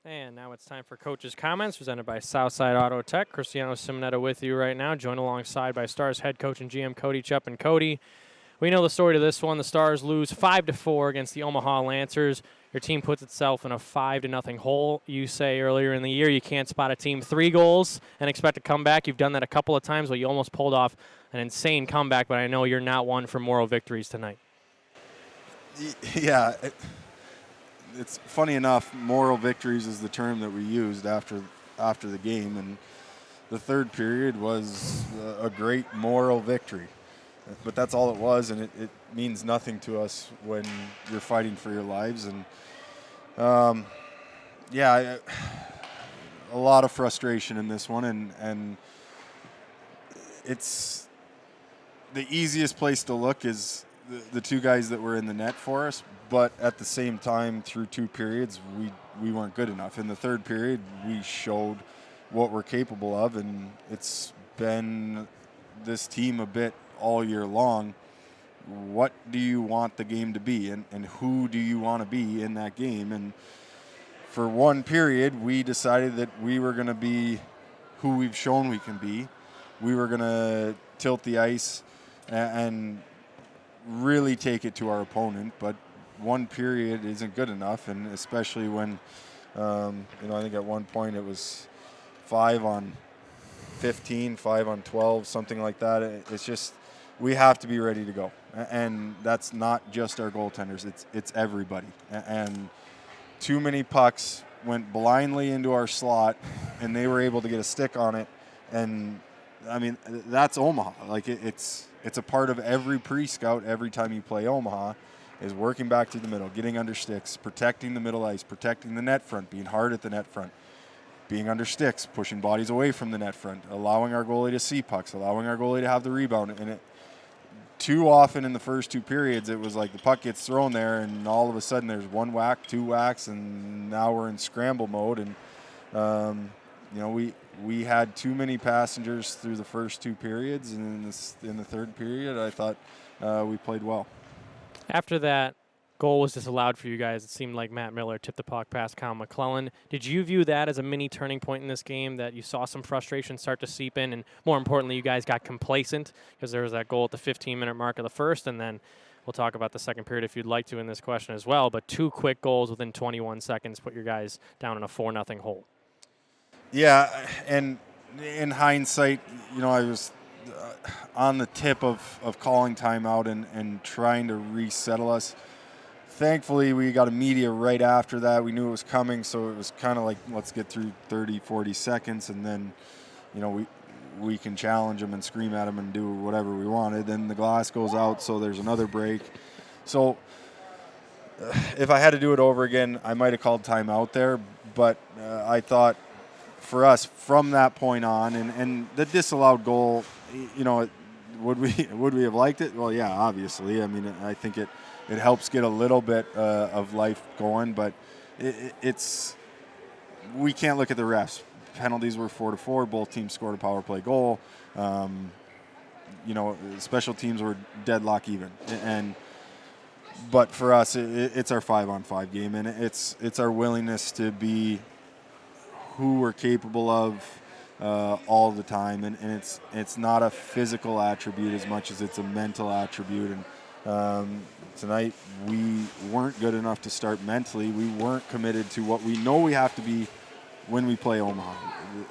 And now it's time for Coach's Comments, presented by Southside Auto Tech. Cristiano Simonetta with you right now, joined alongside by Stars head coach and GM Cody, Chupp, and Cody. We know the story to this one. The Stars lose 5-4 against the Omaha Lancers. Your team puts itself in a 5-0 hole. You say earlier in the year you can't spot a team 3 goals and expect to come back. You've done that a couple of times, but you almost pulled off an insane comeback, but I know you're not one for moral victories tonight. Yeah, it's funny enough, moral victories is the term that we used after the game, and the third period was a great moral victory. But that's all it was, and it means nothing to us when you're fighting for your lives. And, a lot of frustration in this one, and it's the easiest place to look is the two guys that were in the net for us, but at the same time, through 2 periods, we weren't good enough. In the third period, we showed what we're capable of, and it's been this team a bit all year long. What do you want the game to be, and who do you want to be in that game? And for 1 period, we decided that we were going to be who we've shown we can be. We were going to tilt the ice and really take it to our opponent, but 1 period isn't good enough, and especially when, I think at one point it was 5 on 15, 5 on 12, something like that. It's just, we have to be ready to go, and that's not just our goaltenders. It's everybody, and too many pucks went blindly into our slot, and they were able to get a stick on it, and I mean, that's Omaha. Like, it's a part of every pre-scout every time you play Omaha is working back to the middle, getting under sticks, protecting the middle ice, protecting the net front, being hard at the net front, being under sticks, pushing bodies away from the net front, allowing our goalie to see pucks, allowing our goalie to have the rebound. And too often in the first 2 periods, it was like the puck gets thrown there, and all of a sudden there's 1 whack, 2 whacks, and now we're in scramble mode. And, we had too many passengers through the first 2 periods, and in the third period, I thought we played well. After that goal was disallowed for you guys, it seemed like Matt Miller tipped the puck past Kyle McClellan. Did you view that as a mini turning point in this game, that you saw some frustration start to seep in, and more importantly, you guys got complacent because there was that goal at the 15-minute mark of the first, and then we'll talk about the second period if you'd like to in this question as well, but 2 quick goals within 21 seconds put your guys down in a 4-0 hole. Yeah, and in hindsight, I was on the tip of calling timeout and trying to resettle us. Thankfully, we got a media right after that. We knew it was coming, so it was kind of like, let's get through 30, 40 seconds, and then, we can challenge them and scream at them and do whatever we wanted. Then the glass goes out, so there's another break. So if I had to do it over again, I might have called timeout there, but I thought for us from that point on, and the disallowed goal, would we have liked it? Well, yeah, obviously. I mean, I think it helps get a little bit of life going, but we can't look at the refs. Penalties were 4-4. Both teams scored a power play goal. Special teams were deadlock even, but for us, it's our 5-on-5 game, and it's our willingness to be who we're capable of all the time, and it's not a physical attribute as much as it's a mental attribute. And tonight we weren't good enough to start mentally. We weren't committed to what we know we have to be when we play Omaha.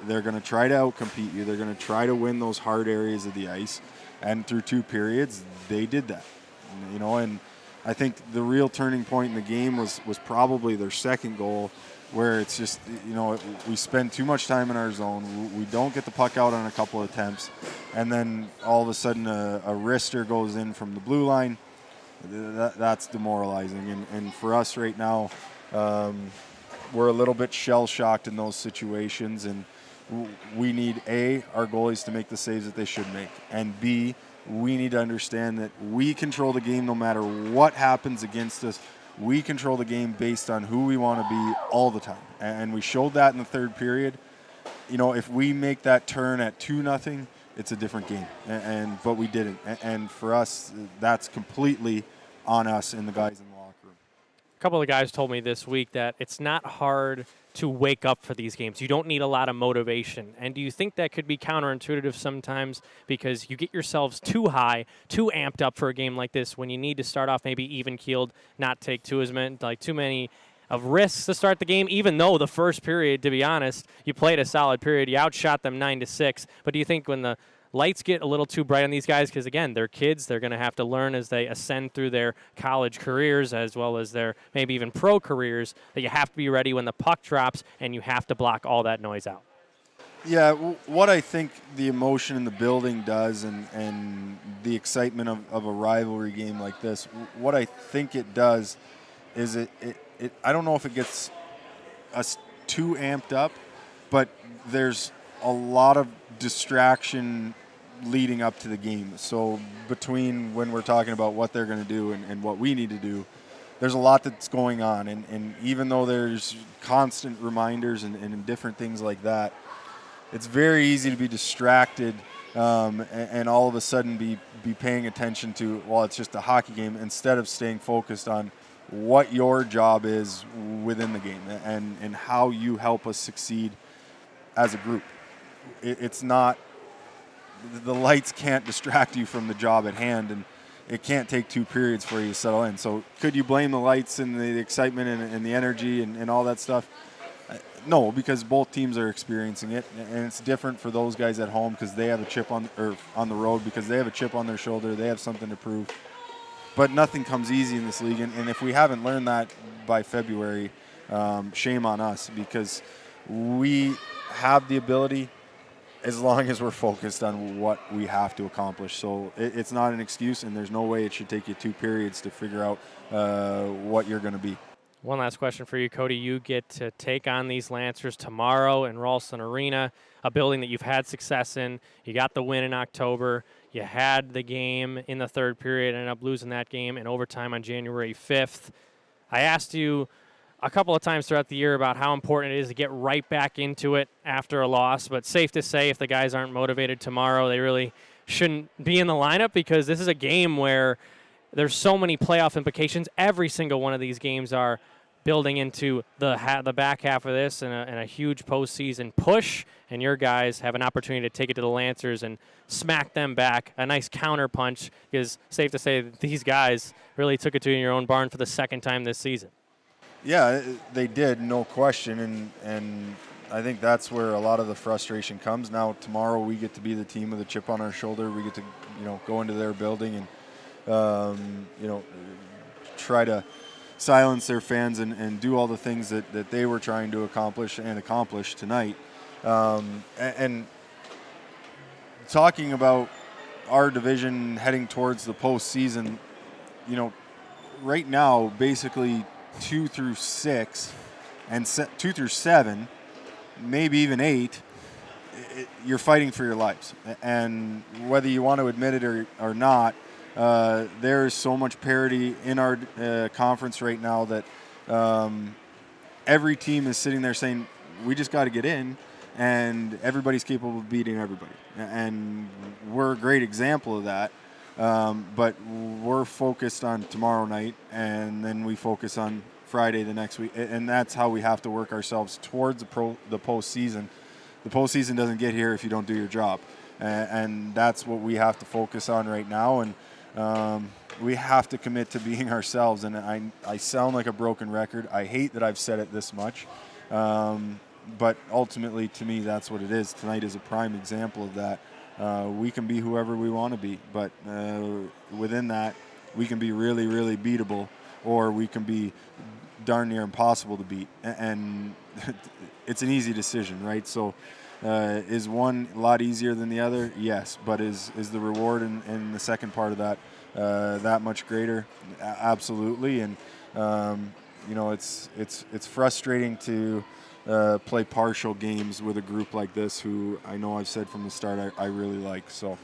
They're going to try to outcompete you. They're going to try to win those hard areas of the ice, and through 2 periods they did that. And I think the real turning point in the game was probably their second goal, where it's just, we spend too much time in our zone. We don't get the puck out on a couple of attempts, and then all of a sudden a wrister goes in from the blue line. That's demoralizing. And for us right now, we're a little bit shell-shocked in those situations, and we need, A, our goalies to make the saves that they should make, and B, we need to understand that we control the game no matter what happens against us. We control the game based on who we want to be all the time. And we showed that in the third period. If we make that turn at 2-0, it's a different game. But we didn't. And for us, that's completely on us and the guys in the locker room. A couple of guys told me this week that it's not hard to wake up for these games. You don't need a lot of motivation. And do you think that could be counterintuitive sometimes because you get yourselves too high, too amped up for a game like this when you need to start off maybe even-keeled, not take too many of risks to start the game, even though the first period, to be honest, you played a solid period. You outshot them 9-6. But do you think when the lights get a little too bright on these guys, because, again, they're kids, they're going to have to learn as they ascend through their college careers as well as their maybe even pro careers, that you have to be ready when the puck drops and you have to block all that noise out? Yeah, what I think the emotion in the building does and the excitement of a rivalry game like this, what I think it does is it I don't know if it gets us too amped up, but there's a lot of distraction leading up to the game. So between when we're talking about what they're going to do and what we need to do, there's a lot that's going on. And even though there's constant reminders and different things like that, it's very easy to be distracted and all of a sudden be paying attention to, well, it's just a hockey game, instead of staying focused on what your job is within the game and how you help us succeed as a group. It's not, the lights can't distract you from the job at hand, and it can't take 2 periods for you to settle in. So could you blame the lights and the excitement and the energy and all that stuff? No, because both teams are experiencing it, and it's different for those guys at home because they have a chip on the road, because they have a chip on their shoulder. They have something to prove. But nothing comes easy in this league, and if we haven't learned that by February, shame on us, because we have the ability as long as we're focused on what we have to accomplish. So it's not an excuse, and there's no way it should take you 2 periods to figure out what you're going to be. One last question for you, Cody. You get to take on these Lancers tomorrow in Ralston Arena, a building that you've had success in. You got the win in October. You had the game in the third period, ended up losing that game in overtime on January 5th. I asked you a couple of times throughout the year about how important it is to get right back into it after a loss, but safe to say if the guys aren't motivated tomorrow, they really shouldn't be in the lineup, because this is a game where there's so many playoff implications. Every single one of these games are building into the back half of this and a huge postseason push, and your guys have an opportunity to take it to the Lancers and smack them back. A nice counter punch, because safe to say that these guys really took it to your own barn for the second time this season. Yeah, they did, no question, and I think that's where a lot of the frustration comes. Now tomorrow we get to be the team with a chip on our shoulder. We get to go into their building and try to silence their fans and do all the things that they were trying to accomplish tonight. And talking about our division heading towards the postseason, right now, basically 2 through 6 and 2 through 7, maybe even 8, you're fighting for your lives. And whether you want to admit it or not, there is so much parity in our conference right now that every team is sitting there saying, we just got to get in, and everybody's capable of beating everybody. And we're a great example of that. But we're focused on tomorrow night, and then we focus on Friday the next week. And that's how we have to work ourselves towards the postseason. The postseason doesn't get here if you don't do your job. And that's what we have to focus on right now. And we have to commit to being ourselves. And I sound like a broken record. I hate that I've said it this much. But ultimately, to me, that's what it is. Tonight is a prime example of that. We can be whoever we want to be, but within that, we can be really, really beatable, or we can be darn near impossible to beat. And it's an easy decision, right? So is one a lot easier than the other? Yes. But is the reward in the second part of that that much greater? Absolutely. And, it's frustrating to play partial games with a group like this who I know I've said from the start I really like. So